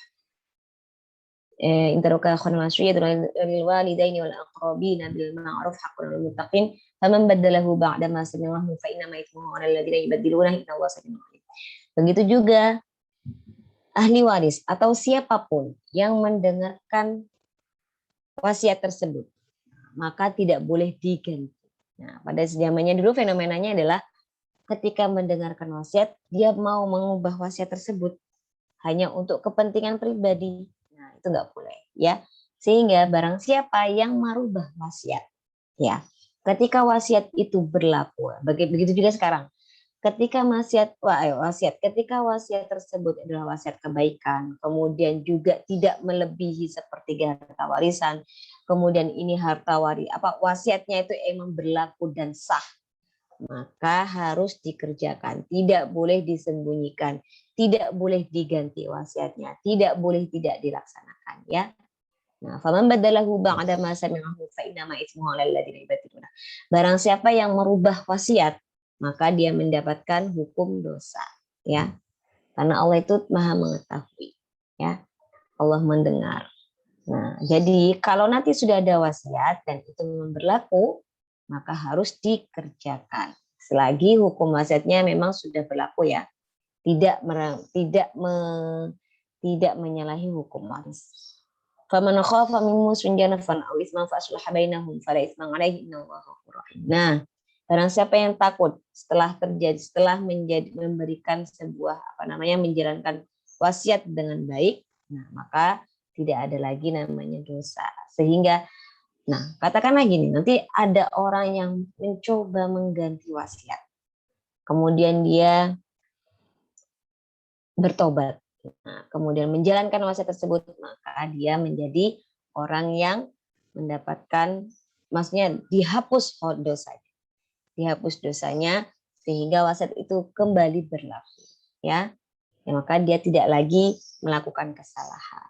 In taraka khairul wasiyati lil walidaini wal aqrabin bil ma'ruf haqqun lil muttaqin faman badalahu ba'da ma sami'ahu fa inna ma ithmuhu 'alal ladzina yubaddiluna inna Allaha sami'un 'alim. Begitu juga ahli waris atau siapapun yang mendengarkan wasiat tersebut, maka tidak boleh diganti. Nah, pada zamannya dulu fenomenanya adalah ketika mendengarkan wasiat, dia mau mengubah wasiat tersebut hanya untuk kepentingan pribadi. Nah, itu nggak boleh, ya. Sehingga barang siapa yang merubah wasiat, ya, ketika wasiat itu berlaku, begitu juga sekarang. Ketika ketika wasiat tersebut adalah wasiat kebaikan, kemudian juga tidak melebihi sepertiga harta warisan, kemudian ini wasiatnya itu emang berlaku dan sah, maka harus dikerjakan, tidak boleh disembunyikan, tidak boleh diganti wasiatnya, tidak boleh tidak dilaksanakan, ya. Nah, faman badalahu ba'da ma sami'ahu fa inna ma itsmuhu 'alal ladzina yubatiluna. Barang siapa yang merubah wasiat, maka dia mendapatkan hukum dosa, ya. Karena Allah itu maha mengetahui, ya. Allah mendengar. Nah, jadi kalau nanti sudah ada wasiat dan itu memang berlaku, maka harus dikerjakan. Selagi hukum wasiatnya memang sudah berlaku, ya. Tidak menyalahi hukum waris. Faman khafa min musin janafan aw isman fa aslaha bainahum fala isman alaihi innallaha ghafurur rahim. Nah, barang siapa yang takut setelah memberikan sebuah menjalankan wasiat dengan baik, nah maka tidak ada lagi namanya dosa. Sehingga katakanlah gini, nanti ada orang yang mencoba mengganti wasiat. Kemudian dia bertobat. Nah, kemudian menjalankan wasiat tersebut, maka dia menjadi orang yang mendapatkan, maksudnya dihapus dosanya sehingga wasiat itu kembali berlaku, ya. Maka dia tidak lagi melakukan kesalahan,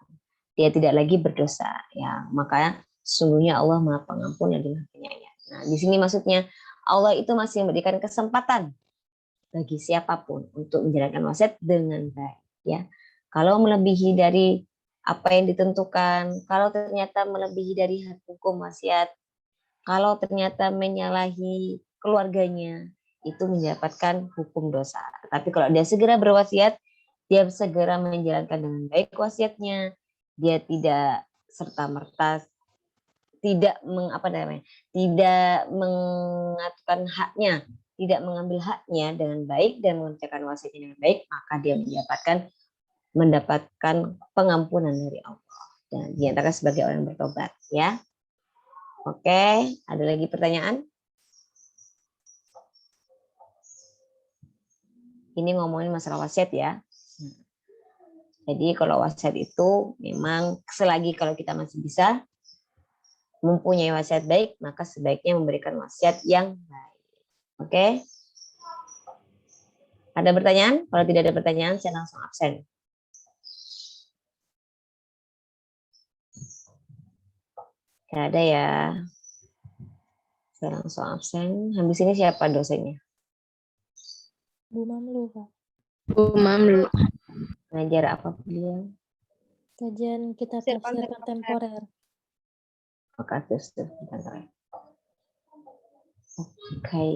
dia tidak lagi berdosa, ya. Makanya sungguhnya Allah Maha Pengampun dan Maha Penyayang. Nah, di sini maksudnya Allah itu masih memberikan kesempatan bagi siapapun untuk menjalankan wasiat dengan baik, ya. Kalau melebihi dari apa yang ditentukan, kalau ternyata melebihi dari hukum wasiat, kalau ternyata menyalahi keluarganya, itu mendapatkan hukum dosa. Tapi kalau dia segera berwasiat, dia segera menjalankan dengan baik wasiatnya, dia tidak serta-merta tidak mengaturkan haknya, tidak mengambil haknya dengan baik dan mengerjakan wasiatnya dengan baik, maka dia mendapatkan pengampunan dari Allah dan dinyatakan sebagai orang yang bertobat, ya. Oke, ada lagi pertanyaan? Ini ngomongin masalah wasiat, ya. Jadi kalau wasiat itu memang selagi kalau kita masih bisa mempunyai wasiat baik, maka sebaiknya memberikan wasiat yang baik. Oke? Ada pertanyaan? Kalau tidak ada pertanyaan, saya langsung absen. Tidak ada, ya. Saya langsung absen. Habis ini siapa dosennya? Bu Mamlu, Kak. Bu Mamlu. Ngajar apa beliau? Kajian kitab tafsir kontemporer. Oke, Oke.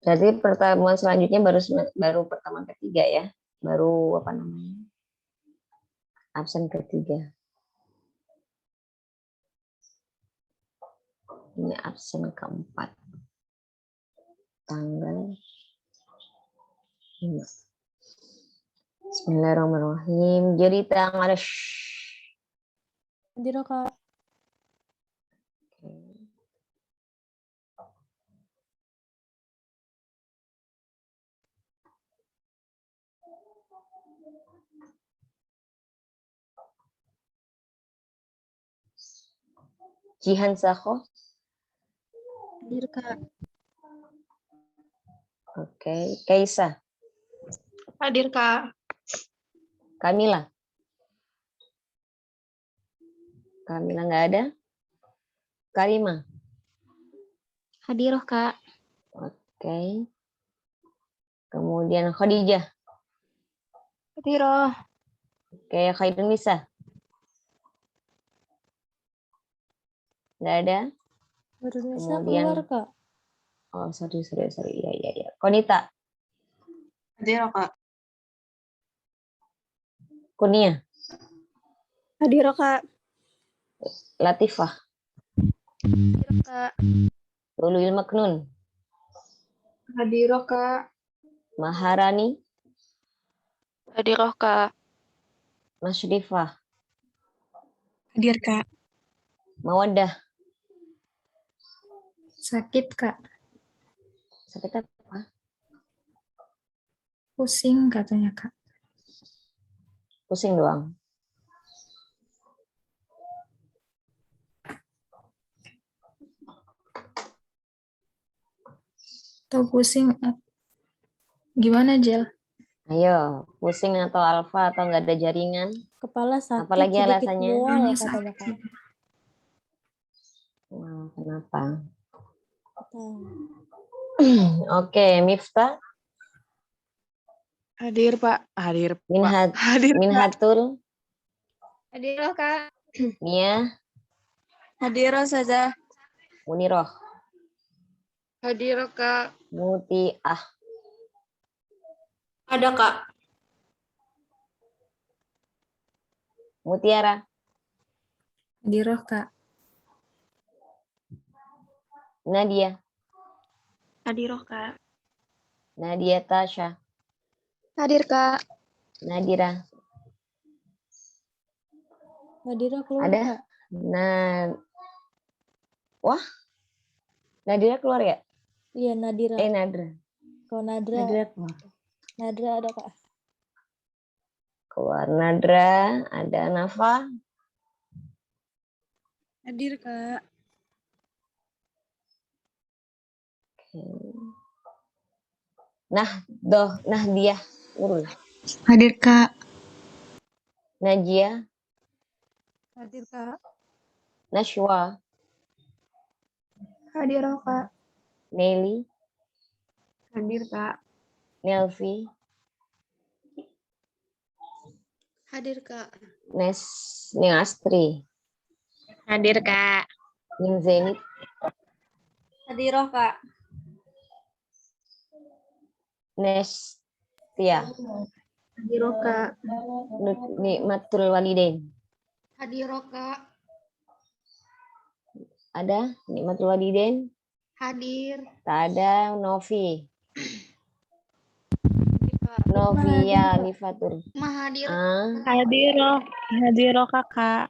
Jadi pertemuan selanjutnya baru pertemuan ketiga, ya. Baru absen ketiga. Ini absen keempat. Tanggal 5. Bismillahirrahmanirrahim. Jadi tanggal Hadir, Kak. Jihan Sakho. Hadir, Kak. Oke, Kaisa. Hadir, Kak. Kamila. Kamila nggak ada. Karima. Hadir, Kak. Oke. Kemudian Khadijah. Hadir. Oke, Khairun Nisa. Nggak ada. Indonesia Kemudian keluar, Kak. Oh, sorry. Iya. Konita. Hadir, Kak. Kunia. Hadir, Kak. Latifah. Hadir, Kak. Luluil Maknun. Hadir, Kak. Maharani. Hadir, Kak. Masyrifah. Hadir, Kak. Mawaddah. Sakit, Kak. Sakit apa? Pusing katanya, Kak. Pusing doang. Atau pusing. Gimana, Jel? Ayo, pusing atau alfa atau nggak ada jaringan? Kepala sakit, Apalagi sedikit alasannya? mual Kepalanya katanya Kak. Wah, kenapa? Tahu. Oke, Miftah, Hadir, Pak. Hadir, Pak. Minhat, Hadir, Pak. Minhatul, Hadiroh, Kak. Nia, Hadiroh saja. Muniroh, Hadir, Kak. Mutiah, Ada, Kak. Mutiara, Hadiroh, Kak. Nadia, Hadiroh, Kak. Nadia Tasha, Hadir, Kak. Nadira, Nadira keluar ada? Kak. Wah, Nadira keluar ya? Iya Nadira. Nadra. Kalau Nadra, Nadra keluar. Nadra ada Kak. Keluar Nadra, ada Nafa, Hadir, Kak. Nahdiah, Nurul, Hadir, Kak. Najia, Hadir, Kak. Nashwa, Hadiroh, Kak. Nelly, Hadir, Kak. Nelvi, Hadir, Kak. Ningastri, Hadir, Kak. Ning Zenit, Hadiroh, Kak. Nestia, Hadiroh, Kak. Nikmatul Walidain. Hadiroh, Kak. Ada Nikmatul Walidain? Hadir. Tak ada. Novi. Novia Lifatur. Hadir. Hadiroh, hadiroh kakak.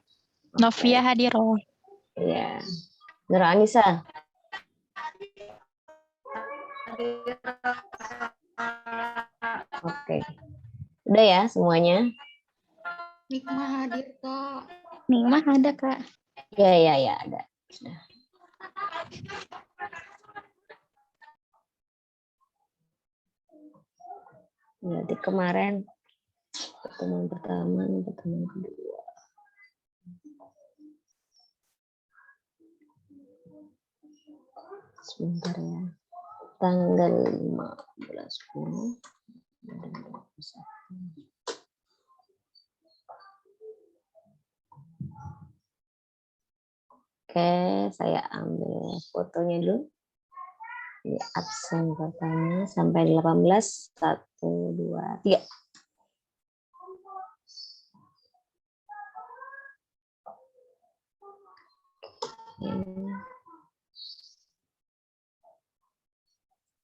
Novia hadiroh. Ya. Nur Anissa. Oke. Udah ya semuanya? Nikmah hadir, Kak. Nikmah ada kak. Ya, ada. Sudah. Berarti kemarin pertemuan pertama, pertemuan kedua. Sebentar ya. Tanggal 15/10. Oke, saya ambil fotonya dulu. Ini absen pertama sampai 18. 1, 2, 3.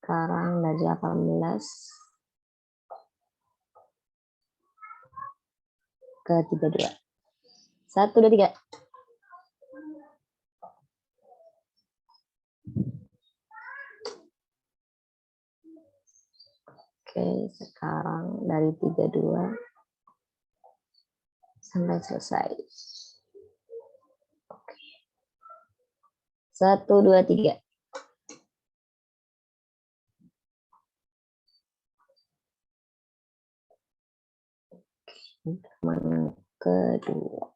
Sekarang dari 18 ke 32. 1, 2, 3. Oke, sekarang dari 32 sampai selesai. Oke. 1, 2, 3. Teman kedua.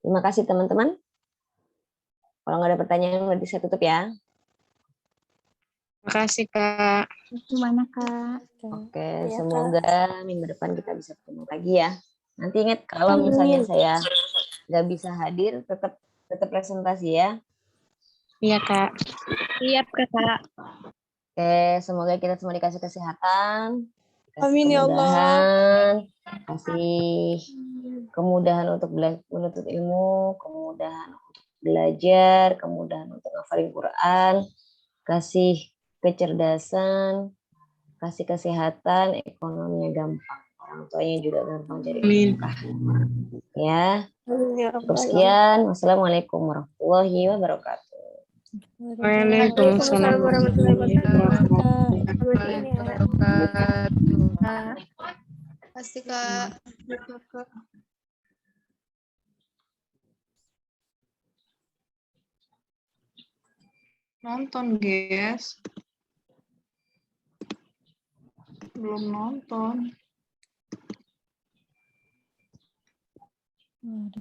Terima kasih teman-teman. Kalau nggak ada pertanyaan berarti saya tutup ya. Terima kasih kak. Gimana, Kak? Oke, Ya, semoga minggu depan kita bisa ketemu lagi ya. Nanti ingat kalau misalnya saya nggak bisa hadir, tetap presentasi ya. Iya kak. Siap kak. Oke, semoga kita semua dikasih kesehatan, dikasih Amin ya Allah. kemudahan, kasih kemudahan untuk menuntut ilmu, kemudahan untuk belajar, kemudahan untuk hafalin Quran, kasih kecerdasan, kasih kesehatan, ekonominya gampang, orang tuanya juga gampang jadi nafkah. Ya, cukup sekian. Wassalamualaikum warahmatullahi wabarakatuh. Waalaikumsalam warahmatullahi Pasti, Kak. Nonton, guys. Belum nonton.